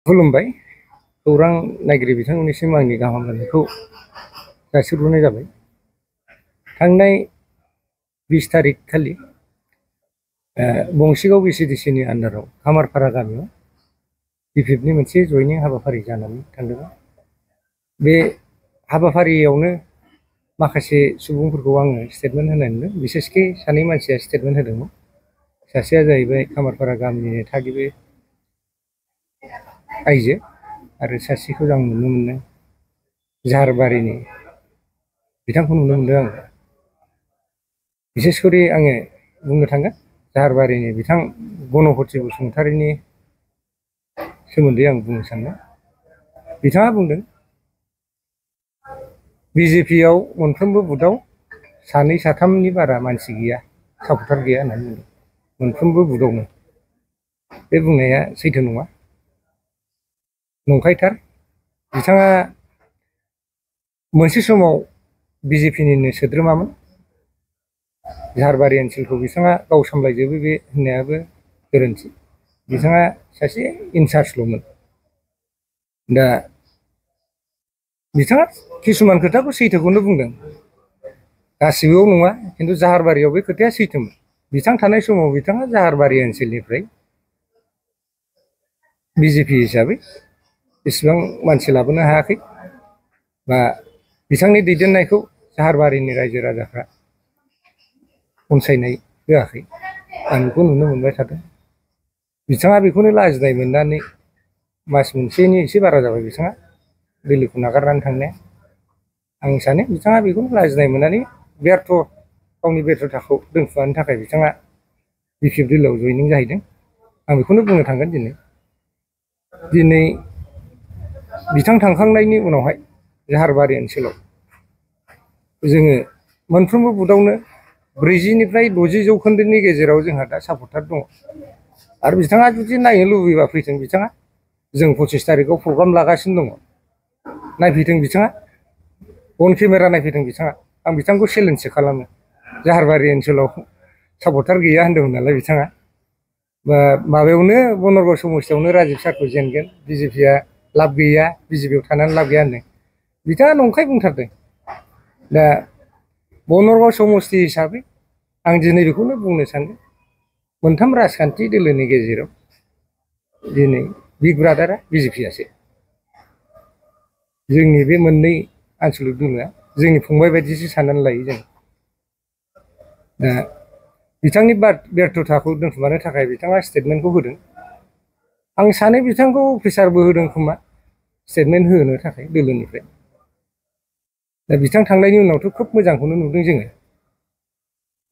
खुलुमबाय खौरां नायगिरि बिथांमोननिसिम आंनि गाहाम हामलायनायखौ जासिहरनाय जाबाय। थांनाय 20 तारिख खालि बंसिगाव VCDCनि आन्दाराव खामारपारा गामियाव BPFनि मोनसे जयनिं हाबाफारि जानानै थांदोंमोन। बे हाबाफारियावनो माखासे सुबुंफोरखौ आङो स्टेटमेन्ट होनाय नुदों। बिसेसकि सानै मानसिया स्टेटमेन्ट होदोंमोन। सासेया जाहैबाय खामारपारा गामिनि थागिबि आइजो आरो सासेखौ आं नुनो मोनो जाहारबारिनि बिथांखौ नुनो मोनदों आङो। बिसेसकरि आङो बुंनो थांगोन जाहारबारिनि बिथां गणपति बसुमतारीनि सोमोन्दै आं बुंनो सानदों। बिथाङा बुंदों BJPआव मोनफ्रोमबो बुथआव सानै साथामनि बारा मानसि गैया, सापर्टार गैया होननानै बुंदों। मोनफ्रोमबो बुथआवनो। बे बुंनाया सैथो नङा, नंखायथार। बिथाङा मोनसे समाव BJPनिनो सोद्रोमामोन। जाहारबारि ओनसोलखौ बिथाङा गाव सामलायजोबो बे होननायाबो गोरोन्थि। बिथाङा सासे इनचार्जल'मोन। दा बिथाङा किसुमान खोथाखौ सैथोखौनो बुंदों, गासिबोआव नङा, खिन्थु जाहारबारियाव बे खोथाया सैथोमोन। बिथां थानाय समाव बिथाङा जाहारबारि ओनसोलनिफ्राय BJP हिसाबै इसेबां मानसि लाबोनो हायाखै, बा बिथांनि दैदेननायखौ जाहारबारिनि रायजो राजाफ्रा अनसायनाय होआखै। आं बेखौ नुनो मोनबाय थादों। बिथाङा बेखौनो लाजिनाय मोननानै मास मोनसेनि एसे बारा जाबाय बिथाङा दिल्लीखौ नागारनानै थांनाया। आं सानो बिथाङा बेखौनो लाजिनाय मोननानै गावनि बेर्थ'थाखौ दोनखुमानो थाखाय बिथाङा BPF दोलोआव जयनिं जाहैदों। आं बेखौनो बुंनो थांगोन दिनै बिथां थांखांनायनि उनावहाय जाहारबारि ओनसोलाव जोङो मोनफ्रोमबो बुथआवनो 40निफ्राय 60 जौखोन्दोनि गेजेराव जोंहा दा सापर्टार दङ। आरो बिथाङा जुदि नायनो लुबैबा फैथों बिथाङा। जों 25 तारिखआव प्रग्राम लागासिनो दङ, नायफैथों बिथाङा। अन केमेरा नायफैथों बिथाङा। आं बिथांखौ चेलेन्जसो खालामो। जाहारबारि ओनसोलाव सापर्टार गैया होनदोंमोन नालाय बिथाङा। माबायावनो बनरगाव समस्तियावनो राजिब सारखौ जेनगोन, BJPआ लाब गैया, BJPआव थानानै लाब गैया होनदों। बिथाङा नंखाय बुंथारदों। दा बनरगाव समस्ति हिसाबै आं दिनै बेखौनो बुंनो सानदों, मोनथाम राजखान्थि दोलोनि गेजेराव दिनै बिग ब्रादारा BJPआसो। जोंनि बे मोननै आनसलिक दोलोआ जोंनि फंबाय बायदिसो साननानै लायो जों। दा बिथांनि बेर्थ'थाखौ दोनखुमानो थाखाय बिथाङा स्टेटमेन्टखौ होदों। आं सानो बिथांखौ प्रेसारबो होदों खोमा स्टेटमेन्ट होनो थाखाय दोलोनिफ्राय। दा बिथां थांनायनि उनावथ' खोब मोजांखौनो नुदों जोङो।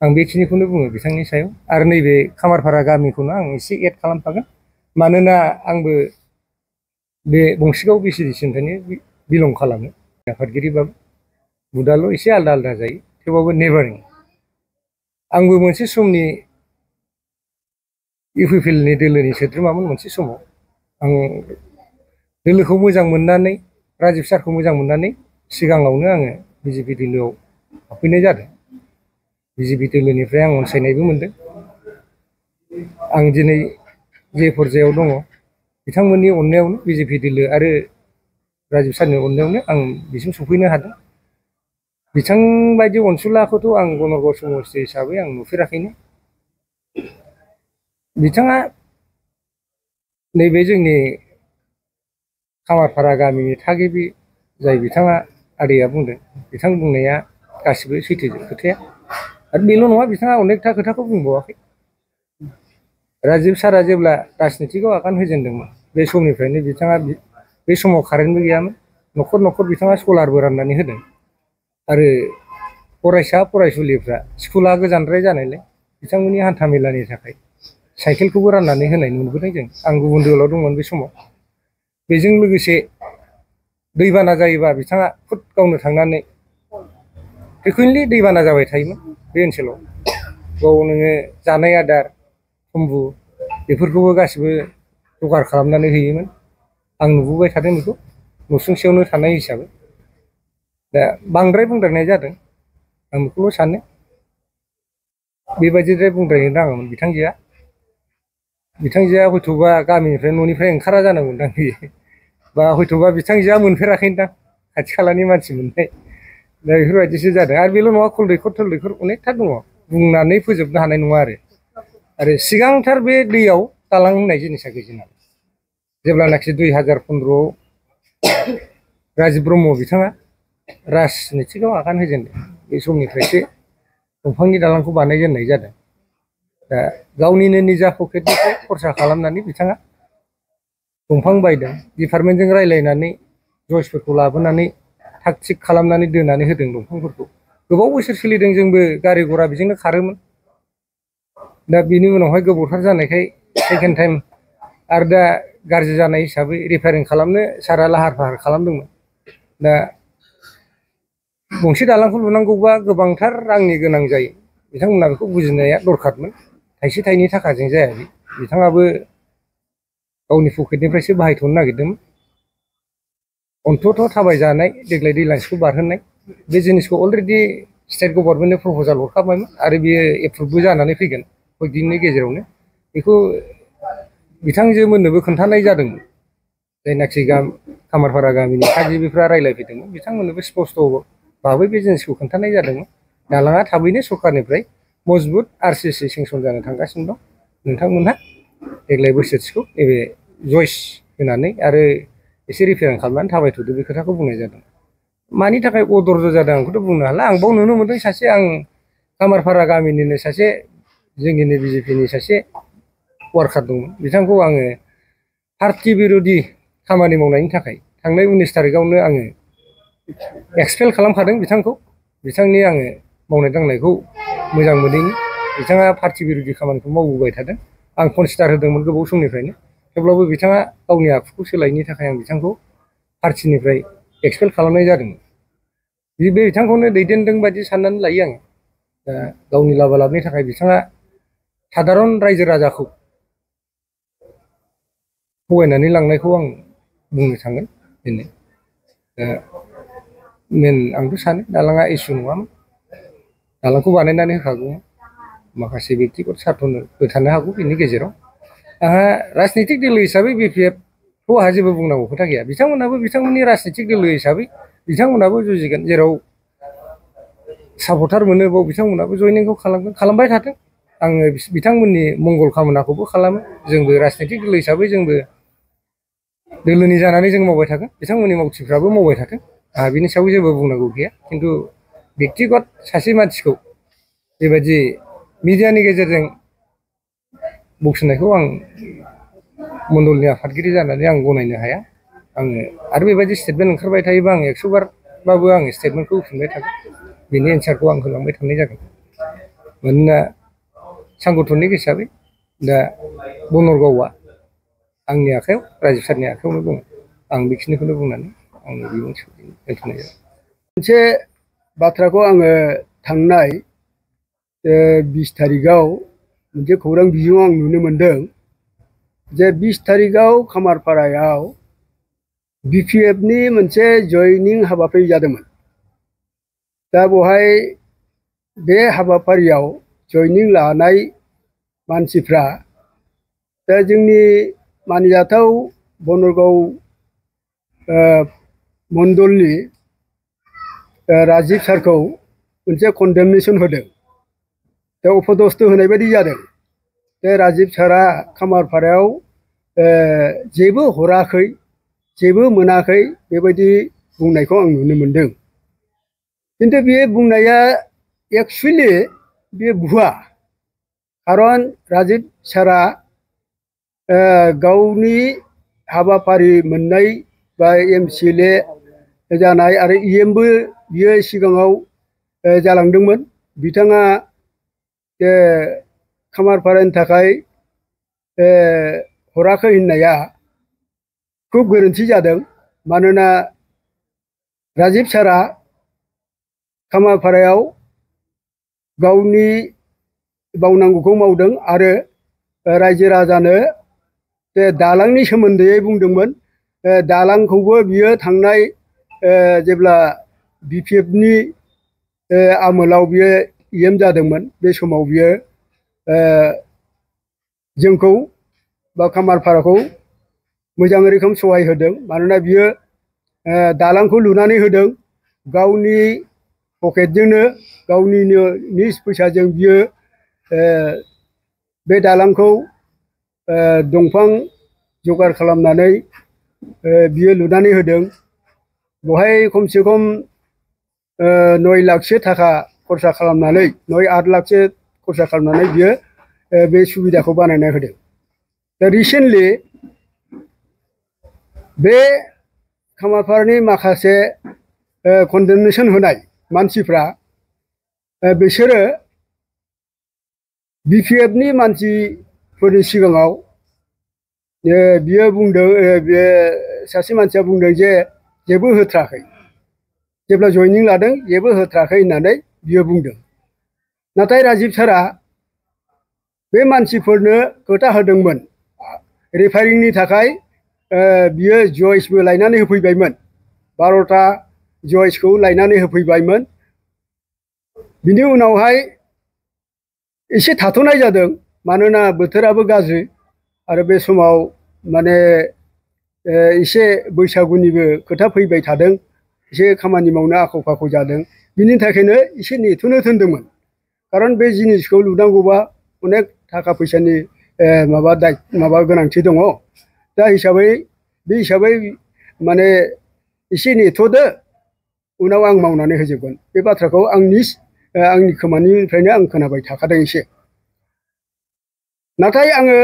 आं बेखिनिखौनो बुङो बिथांनि सायाव। आरो नैबे खामारपारा गामिखौनो आं एसे एड खालामफागोन, मानोना आंबो बे बंसिगाव VCDCनिफ्रायनो बिलं खालामो। आफादगिरिबाबो बुथआल' एसे आलदा आलदा जायो, थेवबाबो नेबारिं। आंबो मोनसे समनि UPPनि दोलोनि सोद्रोमामोन मोनसे समाव। आं दोलोखौ मोजां मोननानै, राजिब सारखौ मोजां मोननानै सिगाङावनो आङो BJP दोलोआव हाबफैनाय जादों। BJP दोलोनिफ्राय आं अनसायनायबो मोनदों। आं दिनै जे पर्यायाव दङ बिथांमोननि अननायावनो, BJP दोलो आरो राजिब सारनि अननायावनो आं बिसिम सफैनो हादों। बिथांबायदि अनसुलाखौथ' आं बनरगाव समस्ति हिसाबै आं नुफेराखैनो। बिथाङा नैबे जोंनि खामारपारा गामिनि थागिबि जाय बिथाङा आदैया बुंदों, बिथां बुंनाया गासिबो सैथोजोब खोथाया। आरो बेल' नङा, बिथाङा अनेकथा खोथाखौ बुंबावाखै। राजिब सारा जेब्ला राजनितिकआव आगान होजेनदोंमोन, बे समनिफ्रायनो बिथाङा, बे समाव कारेन्टबो गैयामोन, न'खर न'खर बिथाङा सलारबो राननानै होदों। आरो फरायसा फरायसुलिफ्रा स्कुला गोजानद्राय जानायलाय बिथांमोननि हान्था मेलानि थाखाय साइकेलखौबो राननानै होनाय नुबोदों जों। आं गुबुन दोलोआव दंमोन बे समाव। बेजों लोगोसे दैबाना जायोबा बिथाङा खुद गावनो थांनानै, फ्रिकुवेन्टलि दैबाना जाबाय थायोमोन बे ओनसोलाव। बाव नोङो जानाय आदार, तम्बु बेफोरखौबो गासिबो जगार खालामनानै हैयोमोन। आं नुबोबाय थादों बेखौ न'सुंसेयावनो थानाय हिसाबै। दा बांद्राय बुंद्रायनाय जादों, आं बेखौल' सानो बेबायदिद्राय बुंद्रायनो नाङामोन बिथांजोआ। बिथांजोआ हयथ'बा गामिनिफ्राय न'निफ्राय ओंखारा जानांगौदां बियो बा हयथ'बा बिथांजोआ मोनफेराखैदां खाथि खालानि मानसि मोननाय दा बेफोरबायदिसो जादों आरो बेल' नङा खल दैखर थल दैखर अनेकथा दङ बुंनानै फोजोबनो हानाय नङा आरो सिगांथार बे दैयाव दालां होननाय जिनिसा गैजेना जेब्लानाखि 2015 राजिब ब्रह्म बिथाङा राजनितिकआव आगान होजेनदों बे समनिफ्रायसो दंफांनि दालांखौ बानायजेननाय जादों दा गावनिनो निजा पकेटनिफ्राय खरसा खालामनानै बिथाङा दंफां बायदों डिपार्टमेन्टजों रायलायनानै जइसफोरखौ लाबोनानै थाग थिग खालामनानै दोनानै होदों दंफांफोरखौ गोबाव बोसोर सोलिदों जोंबो गारि घरा बेजोंनो खारोमोन दा बिनि उनावहाय गोबावथार जानायखाय सेकेन्ड टाइम आरो दा गाज्रि जानाय हिसाबै रिपेयारिं खालामनो सारा लाहार फाहार खालामदोंमोन दा गंसे दालांखौ लुनांगौबा गोबांथार रांनि गोनां जायो बिथांमोना बेखौ बुजिनाया दरखारमोन थाइसे थाइनै थाखाजों जाया बिथाङाबो गावनि पकेटनिफ्रायसो बाहायथ'नो नागिरदोंमोन अन्थ'थ' थाबायजानाय देग्लाय दैलांसिखौ बारहोनाय बे जिनिसखौ अलरेडि स्टेट गभर्नमेन्टनो प्रप'जाल हरखाबायमोन आरो बियो एप्रुभबो जानानै फैगोन कयदिननि गेजेरावनो बेखौ बिथांजो मोननोबो खोन्थानाय जादोंमोन जायनाखि खामारपारा गामिनि थागिबिफ्रा रायलायफैदोंमोन बिथांमोननोबो स्पस्ट' भाबै बे जिनिसखौ खोन्थानाय जादोंमोन दालाङा थाबैनो सरखारनिफ्राय मजबुत RCC सेंसन जानो थांगासिनो दं नोंथांमोनहा देग्लाय बोसोरसेखौ नैबे जइस होनानै आरो एसे रिपेयारिं खालामनानै थाबायथ'दो बे खोथाखौ बुंनाय जादों मानि थाखाय अदर्ज जादों आंखौथ' बुंनो हाला आं बाव नुनो मोनदों सासे आं खामारपारा गामिनिनो सासे जोंनिनो बिजेपिनि सासे वार्कार दंमोन बिथांखौ आङो पार्टि बिर'धि खामानि मावनायनि थाखाय थांनाय 19 तारिखआवनो आङो एक्सपेल खालामखादों बिथांखौ बिथांनि आङो मावनाय दांनायखौ मोजां मोनैनि बिथाङा पार्टि बिर'धि खामानिखौ मावबोबाय थादों आं कनसिडार होदोंमोन गोबाव समनिफ्रायनो थेवब्लाबो बिथाङा गावनि आखुखौ सोलायैनि थाखाय आं बिथांखौ पार्टिनिफ्राय एक्सपेल खालामनाय जादोंमोन बे बिथांखौनो दैदेनदों बायदि साननानै लायो आङो दा गावनि लाबा लाबनि थाखाय बिथाङा साधारन रायजो राजाखौ थगायनानै लांनायखौ आं बुंनो थांगोन बेनो दा मेन आंथ' सानो दालाङा इसु नङामोन दालांखौ बानायनानै होखागौमोन माखासे बेक्तिगत सार्थ'बो थानो हागौ बेनि गेजेराव आंहा राजनितिक दोलो हिसाबै BPFखौ आंहा जेबो बुंनांगौ खोथा गैया बिथांमोनाबो बिथांमोननि राजनितिक दोलो हिसाबै बिथांमोनाबो जुजिगोन जेराव सापर्टार मोनो बाव बिथांमोनाबो जयनिंखौ खालामबाय थाथों आङो बिथांमोननि मंगल कामनाखौबो खालामो जोंबो राजनितिक दोलो हिसाबै जोंबो दोलोनि जानानै जों मावबाय थागोन बिथांमोननि मावथिफ्राबो मावबाय थाथों आंहा बिनि सायाव जेबो बुंनांगौ गैया खिन्थु बेक्तिगत सासे मानसिखौ बेबायदि मिडियानि गेजेरजों बखिनायखौ आं मण्डलनि आफादगिरि जानानै आं गनायनो हाया आङो आरो बेबायदि स्टेटमेन्ट ओंखारबाय थायोबा आं 100 बारबाबो आं स्टेटमेन्टखौ होफिनबाय थागोन बेनि एन्सारखौ आं होलांबाय थानाय जागोन मानोना सांगठनिक हिसाबै दा बनरगावआ आंनि आखायाव राजिब सारनि आखायावनो दङ आं बेखिनिखौनो बुंनानै आंनि बिबुंथिखौ दोनथ'नाय जाबाय मोनसे बाथ्राखौ आङो थांनाय 20 तारिखआव मोनसे खौरां बिजोङाव आं नुनो मोनदों जे 20 तारिखआव खामारपारायाव BPFनि मोनसे जयनिं हाबाफारि जादोंमोन दा बेवहाय बे हाबाफारियाव जयनिं लानाय मानसिफ्रा दा जोंनि मानिजाथाव बनरगाव मण्डलनि राजिब सारखौ मोनसे कन्डेमनेसन होदों दा अपदस्थ होनाय बायदि जादों बे राजिब सारा खामारपारायाव जेबो हराखै जेबो मोनाखै बेबायदि बुंनायखौ आं नुनो मोनदों खिन्थु बे बुंनाया एक्सुवेलि बे भुवा खारन राजिब सारा गावनि हाबाफारि मोननाय बा MCLA जानाय आरो EMबो बियो सिगाङाव जालांदोंमोन बिथाङा खामारपारानि थाखाय हराखै होननाया खुब गोरोन्थि जादों मानोना राजिब सारा खामारपारायाव गावनि मावनांगौखौ मावदों आरो रायजो राजानो दालांनि सोमोन्दै बुंदोंमोन दालांखौबो बियो थांनाय जेब्ला BPFनि आमोलाव बियो EM जादोंमोन बे समाव बियो जोंखौ बा खामारपाराखौ मोजां रोखोम सहाय होदों मानोना बियो दालांखौ लुनानै होदों गावनि पकेटजोंनो गावनिनो निज फैसाजों बियो बे दालांखौ दंफां जगार खालामनानै बियो लुनानै होदों बेवहाय खमसे खम 9 लाखसो थाखा खरसा खालामनानै 9-8 लाखसो खरसा खालामनानै बियो बे सुबिदाखौ बानायना होदों दा रिसेन्टलि बे खामारपारानि माखासे कन्डेमनेसन होनाय मानसिफ्रा बिसोरो BPFनि मानसिफोरनि सिगाङाव बियो बुंदों बे सासे मानसिया बुंदों जे जेबो होथ्राखै जेब्ला जइनिं लादों जेबो होथ्राखै होननानै बियो बुंदों नाथाय राजिब सारा बे मानसिफोरनो खोथा होदोंमोन रिफायरिंनि थाखाय बियो जइसबो लायनानै होफैबायमोन 12टा जइसखौ लायनानै होफैबायमोन बिनि उनावहाय एसे थाथ'नाय जादों मानोना बोथोराबो गाज्रि आरो बे समाव माने एसे बैसागुनिबो खोथा फैबाय थादों एसे खामानि मावनो आख' फाख' जादों बिनि थाखायनो एसे नेथ'नो थिनदोंमोन खारन बे जिनिसखौ लुनांगौबा अनेक थाखा फैसानि माबा गोनांथि दङ दा बे हिसाबै माने एसे नेथ'दो उनाव आं मावनानै होजोबगोन बे बाथ्राखौ आंनि खोमानिफ्रायनो आं खोनाबाय थाखादों एसे नाथाय आङो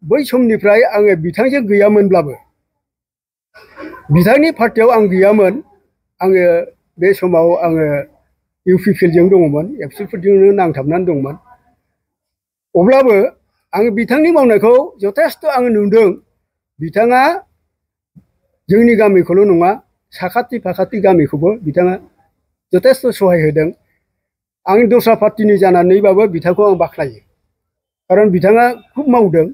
बै समनिफ्राय आङो बिथांजों गैयामोनब्लाबो बिथांनि पार्टियाव आं गैयामोन आङो बे समाव आङो UPPLजों दङमोन एबसुफोरजोंनो नांथाबनानै दंमोन अब्लाबो आङो बिथांनि मावनायखौ जथेस्थ' आङो नुदों बिथाङा जोंनि गामिखौल' नङा साखाथि फाखाथि गामिखौबो बिथाङा जथेस्थ' सहाय होदों आं दस्रा पार्टिनि जानानैबाबो बिथांखौ आं बाख्नायो खारन बिथाङा खुब मावदों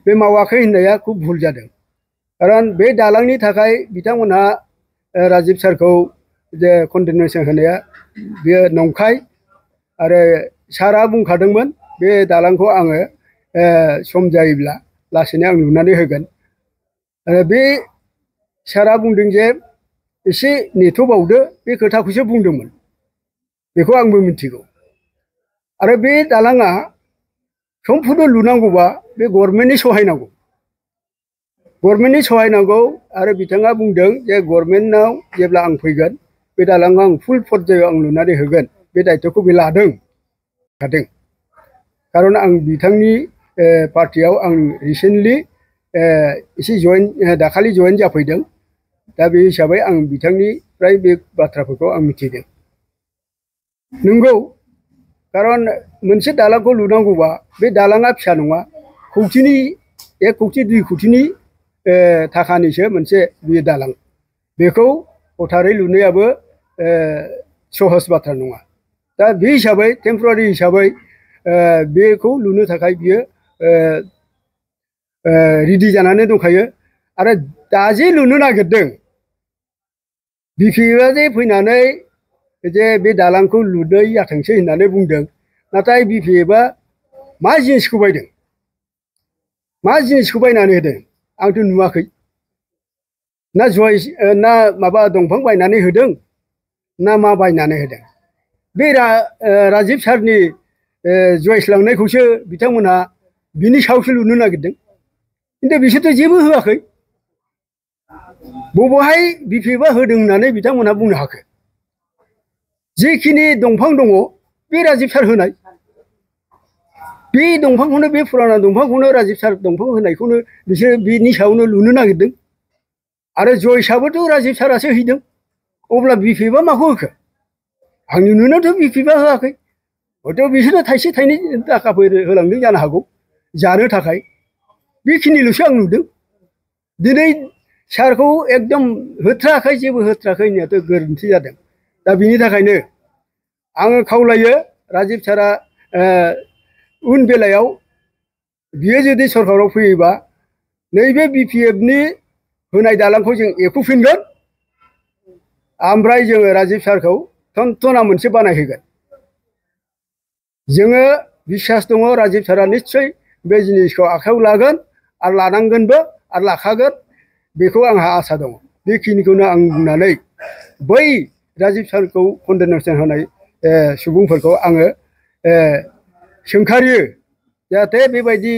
बे मावाखै होननाया खुब भुल जादों खारन बे दालांनि थाखाय बिथांमोनहा राजिब सारखौ जे कन्डेमनेसन होनाया बेयो नंखाय आरो सारआ बुंखादोंमोन बे दालांखौ आङो सम जायोब्ला लासैनो आं लुनानै होगोन बे सारआ बुंदों जे एसे नेथ'बावदो बे खोथाखौसो बुंदोंमोन बेखौ आंबो मिथिगौ आरो बे दालाङा सम्पुर्ण लुनांगौबा बे गभर्नमेन्टनि सहाय नांगौ आरो बिथाङा बुंदों जे गभर्नमेन्टनाव जेब्ला आं फैगोन बे दालांखौ आं फुल फर्जायाव आं लुनानै होगोन बे दायित्वखौ बे लादों खारन आं बिथांनि पार्टियाव आं रिसेन्टलि एसे दाखालि जयेन जाफैदों दा बे हिसाबै आं बिथांनिफ्राय बे बाथ्राफोरखौ आं मिथिदों नंगौ खारन मोनसे दालांखौ लुनांगौबा बे दालाङा फिसा नङा 1 कौटि 2 कौटिनि थाखानिसो मोनसे बे दालां बेखौ हथारै लुनायाबो सहज बाथ्रा नङा दा बे हिसाबै टेम्परारि हिसाबै बेखौ लुनो थाखाय बियो रेडि जानानै दंखायो आरो दा जे लुनो नागिरदों BPFआ जे फैनानै जे बे दालांखौ लुदै जाथोंसै होननानै बुंदों नाथाय BPFआ मा जिनिसखौ बायदों मा जिनिसखौ बायनानै होदों आंथ' नुवाखै ना माबा दंफां बायनानै होदों ना मा बायनानै होदों बे राजिब सारनि जइस लांनायखौसो बिथांमोनहा बिनि सायावसो लुनो नागिरदों खिन्थु बिसोरथ' जेबो होआखै बबेहाय BPFआ होदों होननानै बिथांमोनहा बुंनो हाखो जेखिनि दंफां दङ बे राजिब सार होनाय बे दंफांखौनो बे फुराना दंफांखौनो राजिब सार दंफां होनायखौनो बिसोरो बिनि सायावनो लुनो नागिरदों आरो जइसआबोथ' राजिब सारासो हैदों अब्ला BPFआ माखौ होखो आंनि नुनायावथ' BPFआ होआखै हयथ' बिसोरो थाइसे थाइनै थाखाफोर होलांदों जानो हागौ जानो थाखाय बेखिनिल'सो आं नुदों दिनै सारखौ एकदम होथ्राखै जेबो होथ्राखै होननायाथ' गोरोन्थि जादों दा बिनि थाखायनो आङो खावलायो राजिब सारा उन बेलायाव बियो जुदि सरकाराव फैयोबा नैबे BPFनि होनाय दालांखौ जों एखुफिनगोन ओमफ्राय जोङो राजिब सारखौ थनथना मोनसे बानायहोगोन जोङो बिसास दङ राजिब सारा निस्सय बे जिनिसखौ आखायाव लागोन आरो लानांगोनबो आरो लाखागोन बेखौ आंहा आसा दङ बेखिनिखौनो आं बुंनानै बै राजिब सारखौ कन्डेनेसन होनाय सुबुंफोरखौ आङो सोंखारियो जाहाथे बेबायदि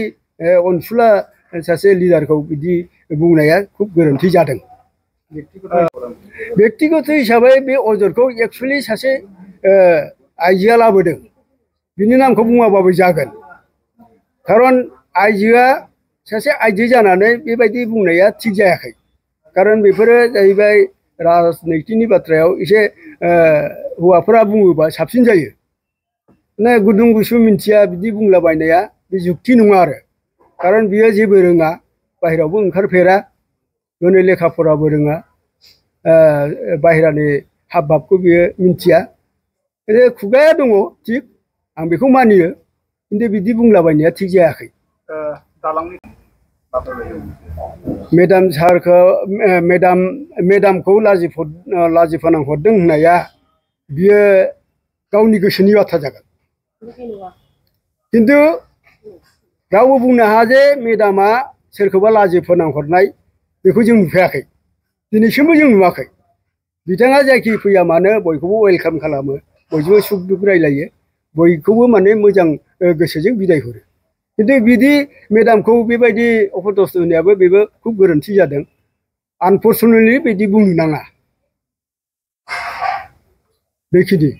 अनसुला सासे लिडारखौ बिदि बुंनाया खुब गोरोन्थि जादों बेक्तिगत हिसाबै बे अजदखौ एक्सुवेलि सासे आइजोआ लाबोदों बिनि नामखौ बुङाबाबो जागोन खारन आइजोआ सासे आइजो जानानै बेबायदि बुंनाया थिग जायाखै खारन बेफोरो जाहैबाय राजनितिनि बाथ्रायाव एसे हौवाफोरा बुङोबा साबसिन जायो माने गुदुं गुसु मिन्थिया बिदि बुंलाबायनाया बे जुक्ति नङा आरो खारन बियो जेबो रोङा बाहेरायावबो ओंखारफेरा गोनो लेखा फराबो रोङा बाहेरानि हाब भाबखौ बियो मिन्थिया खुगाया दङ थिग आं बेखौ मानियो खिन्थु बिदि बुंलाबायनाया थिग जायाखै मेडाम सारखौ मेडामखौ लाजि फोनांहरदों होननाया बियो गावनि गोसोनि बाथ्रा जागोन खिन्थु रावबो बुंनो हाया जे मेडामा सोरखौबा लाजि फोनांहरनाय बेखौ जों नुफेराखै दिनैसिमबो जों नुवाखै बिथाङा जायखि फैया मानो बयखौबो वेलकाम खालामो बयजोंबो सुख दुख रायलायो बयखौबो माने मोजां गोसोजों बिदाय हरो खिन्थु बिदि मेडामखौ बेबायदि अपदस्थ होनायाबो बेबो खुब गोरोन्थि जादों आनफर्सुनेटलि बिदि बुंनो नाङा बेखिनि